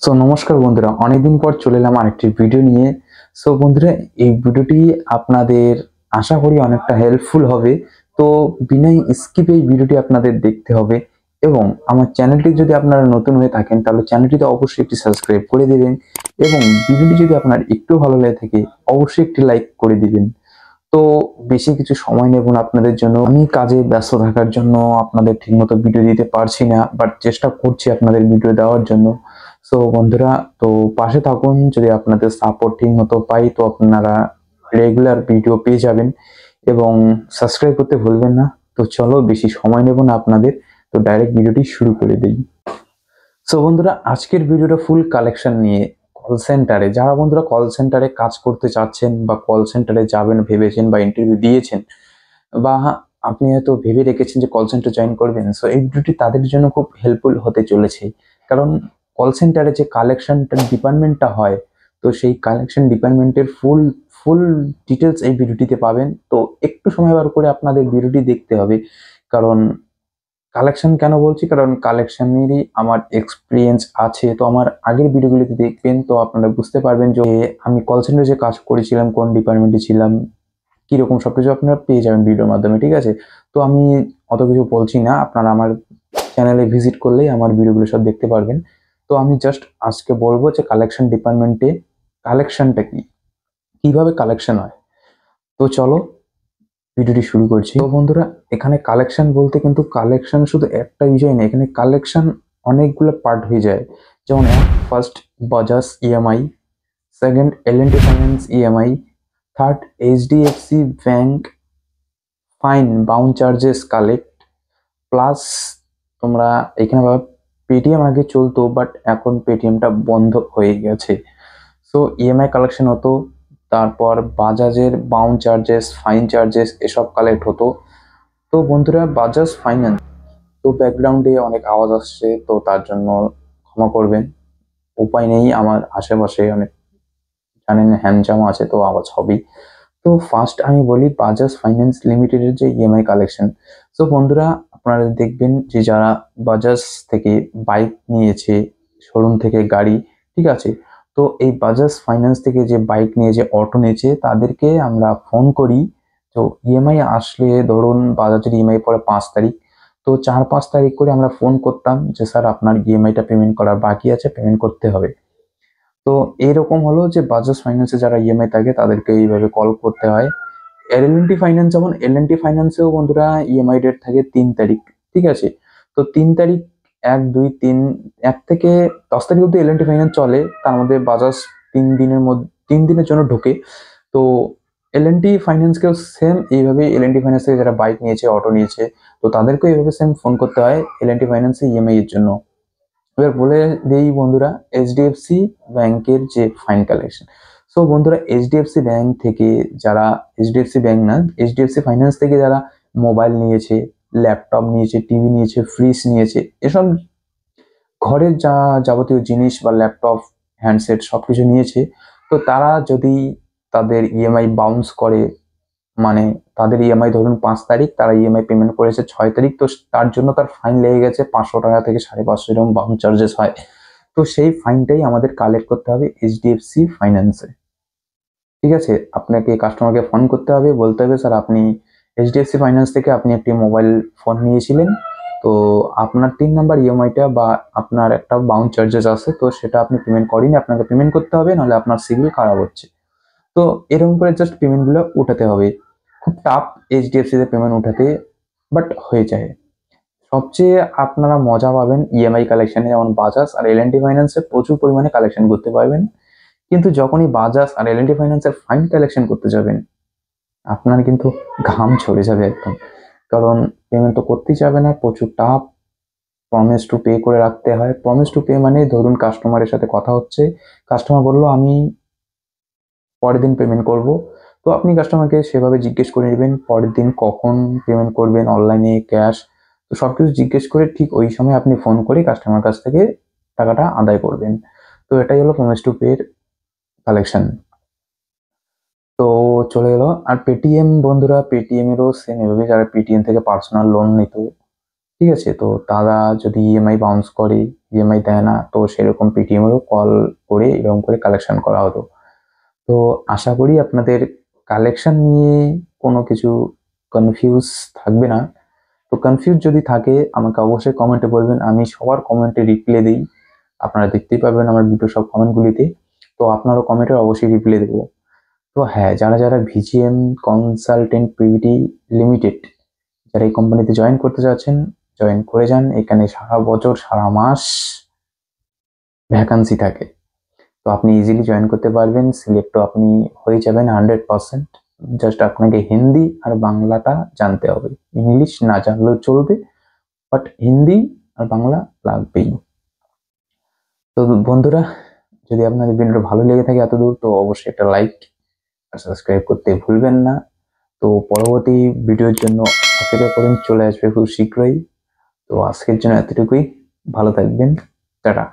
নমস্কার বন্ধুরা, অনেকদিন পর চলে এলাম আরেকটি ভিডিও নিয়ে। বন্ধুরা, এই ভিডিওটি আপনাদের আশা করি অনেকটা হেল্পফুল হবে। তো বিনা স্কিপে এই ভিডিওটি আপনাদের দেখতে হবে এবং আমার চ্যানেলটি যদি আপনারা নতুন হয়ে থাকেন তাহলে চ্যানেলটিতে অবশ্যই একটি সাবস্ক্রাইব করে দেবেন এবং ভিডিওটি যদি আপনার একটু ভালো লেগে থাকে অবশ্যই একটি লাইক করে দিবেন। তো বেশি কিছু সময় নেব না আপনাদের জন্য, আমি কাজে ব্যস্ত থাকার জন্য আপনাদের ঠিকমতো ভিডিও দিতে পারছি না, বাট চেষ্টা করছি আপনাদের ভিডিও দেওয়ার জন্য। বন্ধুরা, তো পাশে থাকুন। যদি আপনাদের সাপোর্ট ঠিক মতো পাই তো আপনারা রেগুলার ভিডিও পেয়ে যাবেন এবং সাবস্ক্রাইব করতে ভুলবেন না। তো চলো, বেশি সময় নেব না আপনাদের, তো ডাইরেক্ট ভিডিওটি শুরু করে দিই। বন্ধুরা, আজকের ভিডিওটা ফুল কালেকশন নিয়ে। কল সেন্টারে যারা বন্ধুরা কল সেন্টারে কাজ করতে চাচ্ছেন বা কল সেন্টারে যাবেন ভেবেছেন বা ইন্টারভিউ দিয়েছেন বা আপনি হয়তো ভেবে রেখেছেন যে কল সেন্টার জয়েন করবেন, এই ভিডিওটি তাদের জন্য খুব হেল্পফুল হতে চলেছে। কারণ কল সেন্টারে যে কালেকশনটা ডিপার্টমেন্টটা হয়, তো সেই কালেকশন ডিপার্টমেন্টের ফুল ফুল ডিটেলস এই ভিডিওটিতে পাবেন। তো একটু সময় বার করে আপনাদের ভিডিওটি দেখতে হবে। কারণ কালেকশন কেন বলছি, কারণ কালেকশনেরই আমার এক্সপিরিয়েন্স আছে। তো আমার আগের ভিডিওগুলিতে দেখবেন তো আপনারা বুঝতে পারবেন যে আমি কল সেন্টারে যে কাজ করেছিলাম, কোন ডিপার্টমেন্টে ছিলাম, কিরকম সবকিছু আপনারা পেয়ে যাবেন ভিডিওর মাধ্যমে, ঠিক আছে? তো আমি অত কিছু বলছি না, আপনারা আমার চ্যানেলে ভিজিট করলেই আমার ভিডিওগুলো সব দেখতে পারবেন। তো আমি জাস্ট আজকে বলবো যে কালেকশন ডিপার্টমেন্টে কালেকশনটা কি, কিভাবে কালেকশন হয়। তো চলো ভিডিওটি শুরু করছি। তো বন্ধুরা, এখানে কালেকশন বলতে কিন্তু কালেকশন শুধু একটা বিষয় নেই, এখানে কালেকশন অনেকগুলো পার্ট হয়ে যায়। যেমন first Bajaj EMI, second L&T finance EMI, third HDFC bank fine bounce charges collect, plus তোমরা এখানে পেটিএম আগে চলতো বাট এখন পেটিএমটা বন্ধ হয়ে গেছে। ইএমআই কালেকশন হতো, তারপর বাজাজের বাউন্ড চার্জেস ফাইন চার্জেস এসব কালেক্ট হতো। তো বন্ধুরা, বাজাজ ফাইন্যান্স, তো ব্যাকগ্রাউন্ডে অনেক আওয়াজ আসছে, তো তার জন্য ক্ষমা করবেন। উপায় নেই, আমার আশেপাশে অনেক জানেন হ্যান্ডজাম আছে, তো আওয়াজ হবেই। তো ফার্স্ট আমি বলি বাজাজ ফাইন্যান্স লিমিটেডের যে ইএমআই কালেকশন। বন্ধুরা, আপনারা দেখবেন যে যারা বাজাজ থেকে বাইক নিয়েছে, শোরুম থেকে গাড়ি, ঠিক আছে, তো এই বাজাজ ফাইন্যান্স থেকে যে বাইক নিয়েছে, অটো নিয়েছে, তাদেরকে আমরা ফোন করি। তো ইএমআই আসলে ধরুন বাজাজের ইএমআই পড়ে 5 তারিখ, তো 4-5 তারিখ করে আমরা ফোন করতাম যে স্যার আপনার ইএমআইটা পেমেন্ট করার বাকি আছে, পেমেন্ট করতে হবে। তো এরকম হলো যে বাজাজ ফাইন্যান্সে যারা ইএমআই থাকে তাদেরকে এইভাবে কল করতে হয়। এল&টি ফাইন্যান্স, যেমন এল&টি ফাইন্যান্সেও বন্ধুরা ইএমআই ডেট থাকে 3 তারিখ, ঠিক আছে? তো 3 তারিখ, 1, 2, 3, 1 থেকে 10 তারিখ অব্দি এল&টি ফাইন্যান্স চলে, তার মধ্যে বাজাজ 3 দিনের মধ্যে 3 দিনের জন্য ঢোকে। তো এল&টি ফাইন্যান্সকেও সেম এইভাবে, এল&টি ফাইন্যান্স থেকে যারা বাইক নিয়েছে, অটো নিয়েছে, তো তাদেরকেও এইভাবে সেম ফোন করতে হয় এল&টি ফাইন্যান্সে ইএমআই এর জন্য। এবার বলে দেই বন্ধুরা, এইচডিএফসি ব্যাংকের যে ফাইন কালেকশন। বন্ধুরা, এইচডিএফসি ব্যাংক থেকে যারা, এইচডিএফসি ব্যাংক না, এইচডিএফসি ফাইন্যান্স থেকে যারা মোবাইল নিয়েছে, ল্যাপটপ নিয়েছে, টিভি নিয়েছে, ফ্রিজ নিয়েছে, এসব ঘরের যা যাবতীয় জিনিস বা ল্যাপটপ, হ্যান্ডসেট সবকিছু নিয়েছে, তো তারা যদি তাদের ইএমআই বাউন্স করে, মানে তাদের ইএমআই ধরুন 5 তারিখ, তারা ইএমআই পেমেন্ট করেছে 6 তারিখ, তো তার জন্য তার ফাইন লেগে গেছে 500 টাকা থেকে 550 এরকম বাউন্স চার্জেস হয়। তো সেই ফাইনটাই আমাদের কালেক্ট করতে হবে এইচডিএফসি ফাইন্যান্সে, ঠিক আছে? আপনাকে কাস্টমারকে ফোন করতে হবে, বলতে হবে স্যার আপনি এইচডিএফসি ফাইন্যান্স থেকে আপনি একটি মোবাইল ফোন নিয়েছিলেন, তো আপনার 3 নাম্বার ইএমআইটা বা আপনার একটা বাউন্স চার্জেস আছে, তো সেটা আপনি পেমেন্ট করেনি, আপনাকে পেমেন্ট করতে হবে, নাহলে আপনার সিভিল খারাপ হচ্ছে। তো এরকম করে জাস্ট পেমেন্টগুলো উঠাতে হবে। খুব টাফ এইচডিএফসি তে পেমেন্ট উঠাতে, বাট হয়ে যায়। সবচেয়ে আপনারা মজা পাবেন ইএমআই কালেকশনে, যেমন বাজাজ আর এল&টি ফাইন্যান্সে প্রচুর পরিমাণে কালেকশন করতে পারবেন। কিন্তু যখনই বাজাজ আর এল&টি ফাইন্যান্সের ফাইন কালেকশন করতে যাবেন, আপনার কিন্তু ঘাম ঝরে যাবে একদম। কারণ পেমেন্ট তো করতেই যাবে না, প্রচুর টাফ। প্রমিস টু পে করে রাখতে হয়। প্রমিস টু পে মানে ধরুন কাস্টমারের সাথে কথা হচ্ছে, কাস্টমার বললো আমি পরের দিন পেমেন্ট করব, তো আপনি কাস্টমারকে সেভাবে জিজ্ঞেস করে নেবেন পরের দিন কখন পেমেন্ট করবেন, অনলাইনে, ক্যাশ, তো সবকিছু জিজ্ঞেস করে ঠিক ওই সময় আপনি ফোন করে কাস্টমার কাছ থেকে টাকাটা আদায় করবেন। তো এটাই হলো প্রমিস টু পে এর কালেকশন। তো চলে গেল। আর পেটিএম বন্ধুরা, পেটিএম এরও সেম এভাবে, যারা পেটিএম থেকে পার্সোনাল লোন নিত, ঠিক আছে, তো তারা যদি ইএমআই বাউন্স করে, ইএমআই দেয় না, তো সেরকম পেটিএমেরও কল করে এরকম করে কালেকশন করা হতো। তো আশা করি আপনাদের কালেকশন নিয়ে কোনো কিছু কনফিউজ থাকবে না। তো কনফিউজ যদি থাকে আমাকে অবশ্যই কমেন্টে বলবেন, আমি সবার কমেন্টে রিপ্লাই দিই। আপনারা দেখতেই পাবেন আমার ভিডিও সব কমেন্টগুলিতে, তো আপনারও কমেন্টে অবশ্যই রিপ্লাই দেবো। তো হ্যাঁ, যারা যারা ভিজিএম কনসালটেন্ট প্রিভিটি লিমিটেড যারা এই কোম্পানিতে জয়েন করতে চাচ্ছেন, জয়েন করে যান। এখানে সারা বছর সারা মাস ভ্যাকান্সি থাকে, তো আপনি ইজিলি জয়েন করতে পারবেন। সিলেক্টও আপনি হয়ে যাবেন 100%। জাস্ট আপনাকে হিন্দি আর বাংলাটা জানতে হবে, ইংলিশ না জানলেও চলবে, বাট হিন্দি আর বাংলা লাগবেই। তো বন্ধুরা, যদি আপনাদের ভিডিওটা ভালো লেগে থাকে এতদূর, তো অবশ্যই একটা লাইক আর সাবস্ক্রাইব করতে ভুলবেন না। তো পরবর্তী ভিডিওর জন্য অপেক্ষা করুন, চলে আসবে খুব শীঘ্রই। তো আজকের জন্য এতটুকুই, ভালো থাকবেন, টাটা।